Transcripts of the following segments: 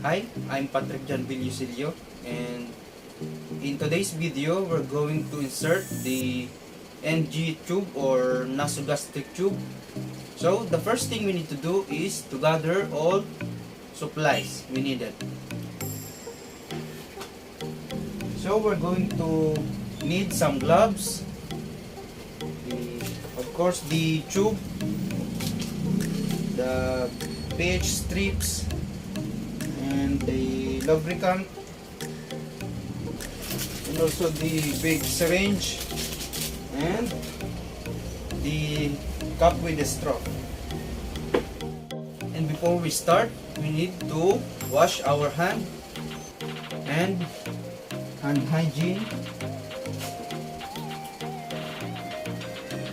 Hi, I'm Patrick John Villusilio, and in today's video we're going to insert the NG tube or Nasogastric tube. So the first thing we need to do is to gather all supplies we needed. So we're going to need some gloves, of course the tube, the page strips, and the lubricant, and also the big syringe and the cup with the straw. And before we start, we need to wash our hand and hand hygiene,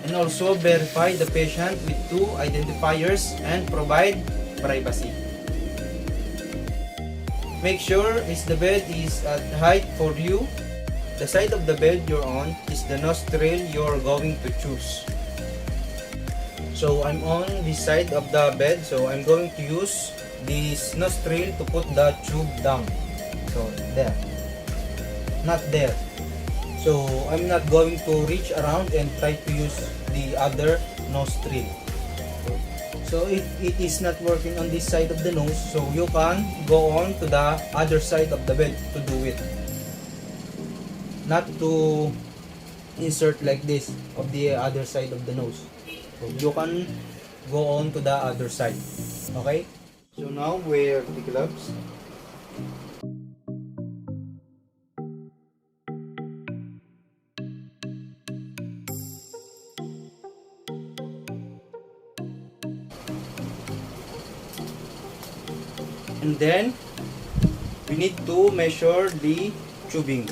and also verify the patient with 2 identifiers and provide privacy. Make sure the bed is at height for you. The side of the bed you're on is the nostril you're going to choose. So I'm on this side of the bed, so I'm going to use this nostril to put the tube down. So there, not there. So I'm not going to reach around and try to use the other nostril. So if it is not working on this side of the nose, so you can go on to the other side of the bed to do it. Not to insert like this of the other side of the nose. So you can go on to the other side. Okay? So now wear the gloves. And then we need to measure the tubing.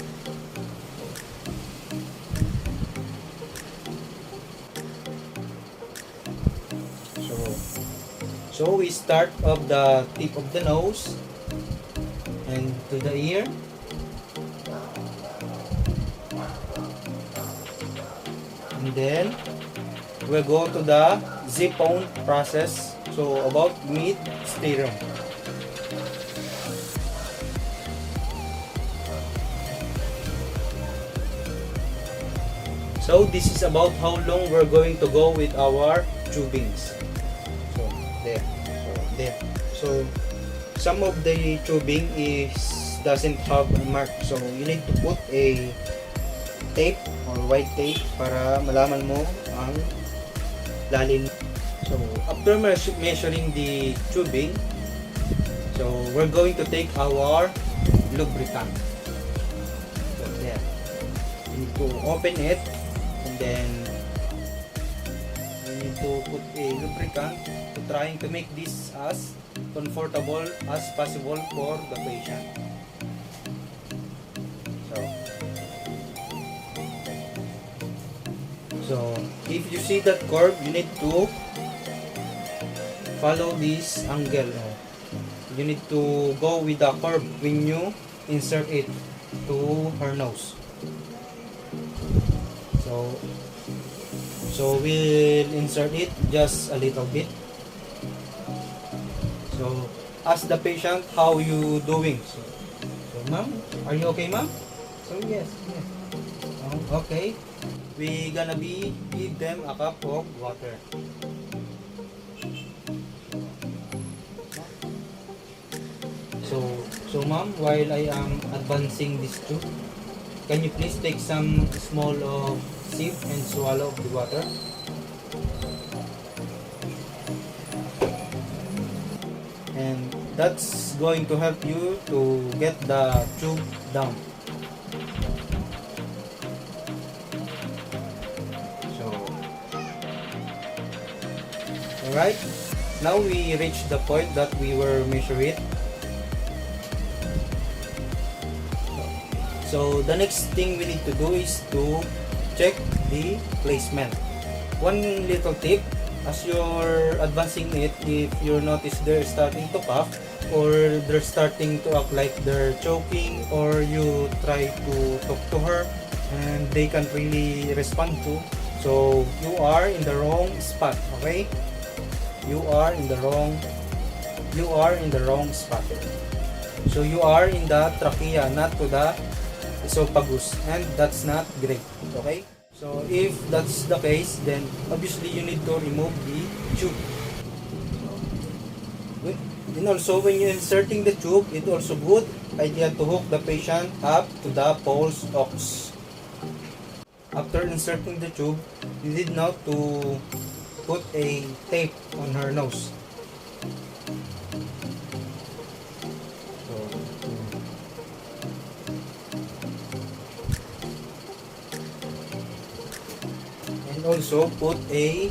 So we start of the tip of the nose and to the ear. And then we'll go to the zip-on process. So about mid-sternum. So this is about how long we're going to go with our tubings. So there. So there. So some of the tubing doesn't have a mark. So you need to put a tape or white tape para malaman mo ang lalim. So after measuring the tubing, so we're going to take our lubricant. So there. You need to open it. And then we need to put a lubricant to trying to make this as comfortable as possible for the patient. So if you see that curve, you need to follow this angle. You need to go with the curve when you insert it to her nose. So we'll insert it just a little bit. So ask the patient, how you doing? So ma'am, are you okay, ma'am? So yes. Okay. We gonna give them a cup of water. So ma'am, while I am advancing this tube, can you please take some small sip and swallow of the water? And that's going to help you to get the tube down. So, alright, now we reach the point that we were measuring it. So the next thing we need to do is to check the placement. One little tip, as you're advancing it, if you notice they're starting to cough or they're starting to act like they're choking, or you try to talk to her and they can't really respond to, so you are in the wrong spot. Okay, you are in the wrong spot. So you are in the trachea, not to the esophagus, and that's not great. Okay? So if that's the case, then obviously you need to remove the tube. And also when you're inserting the tube, it's also good idea to hook the patient up to the pulse ox. After inserting the tube, you need now to put a tape on her nose. So, and also put a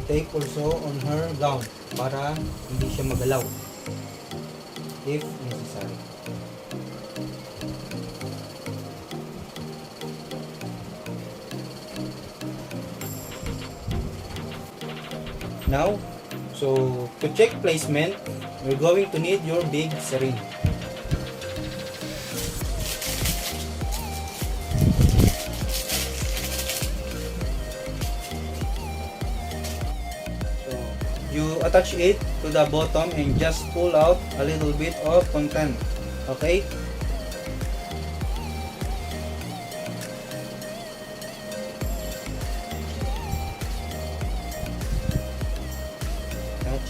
tape also on her gown para hindi siya magalaw if necessary. Now, so to check placement, we're going to need your big syringe. So you attach it to the bottom and just pull out a little bit of content. Okay?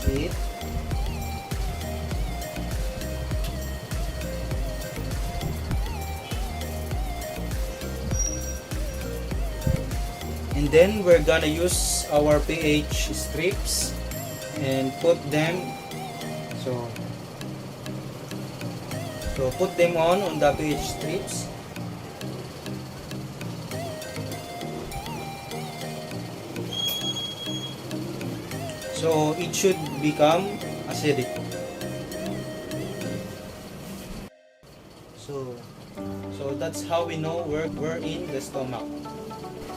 It. And then we're gonna use our pH strips and put them so put them on the pH strips. So it should become acidic. So that's how we know we're in the stomach.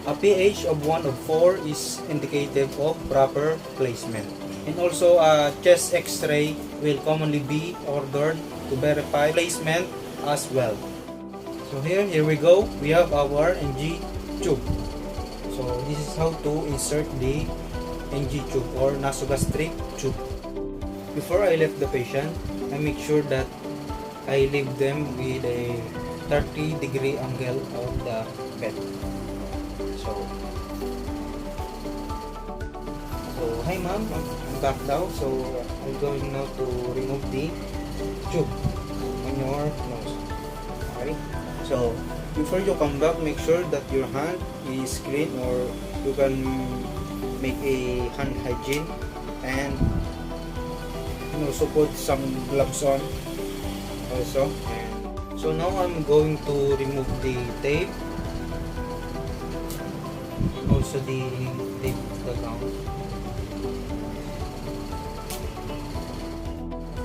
A pH of 1 of 4 is indicative of proper placement. And also a chest x-ray will commonly be ordered to verify placement as well. So here we go. We have our NG tube. So this is how to insert the NG tube or nasogastric tube. Before I left the patient, I make sure that I leave them with a 30-degree angle of the bed. So hi ma'am, I'm back now. So I'm going now to remove the tube on your nose. Okay. So before you come back, make sure that your hand is clean, or you can make a hand hygiene, and also put some gloves on also. And so now I'm going to remove the tape, also the tape of the gown.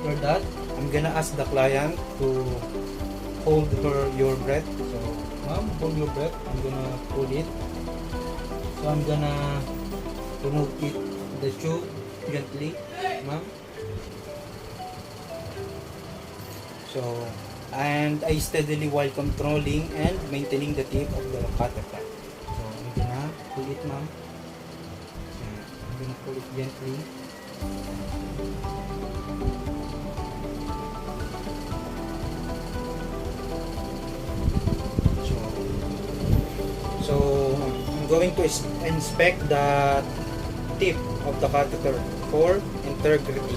For that, I'm gonna ask the client to hold your breath. So ma'am, hold your breath. I'm gonna pull it. So I'm gonna remove it, the tube gently, ma'am. So, and I steadily while controlling and maintaining the tip of the catheter. So I'm gonna pull it, ma'am. I'm gonna pull it gently. So I'm going to inspect the tip of the catheter for integrity.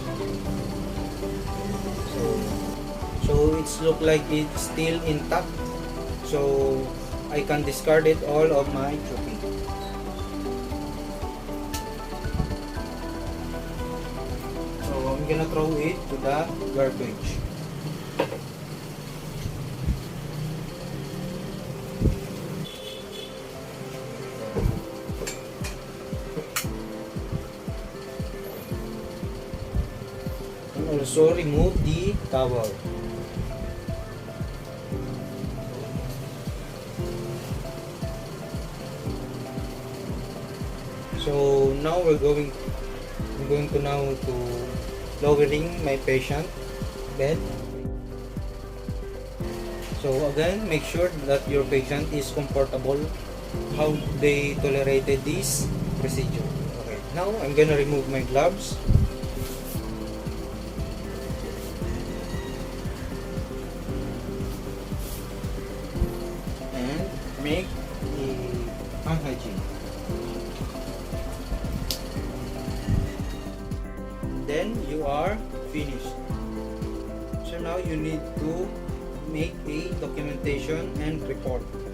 So it's look like it's still intact. So I can discard it all of my tubing. So I'm gonna throw it to the garbage. Also remove the towel. So now I'm going to lowering my patient bed. So again, make sure that your patient is comfortable how they tolerated this procedure. Okay, now I'm gonna remove my gloves. make a hand hygiene. Then you are finished. So now you need to make a documentation and report.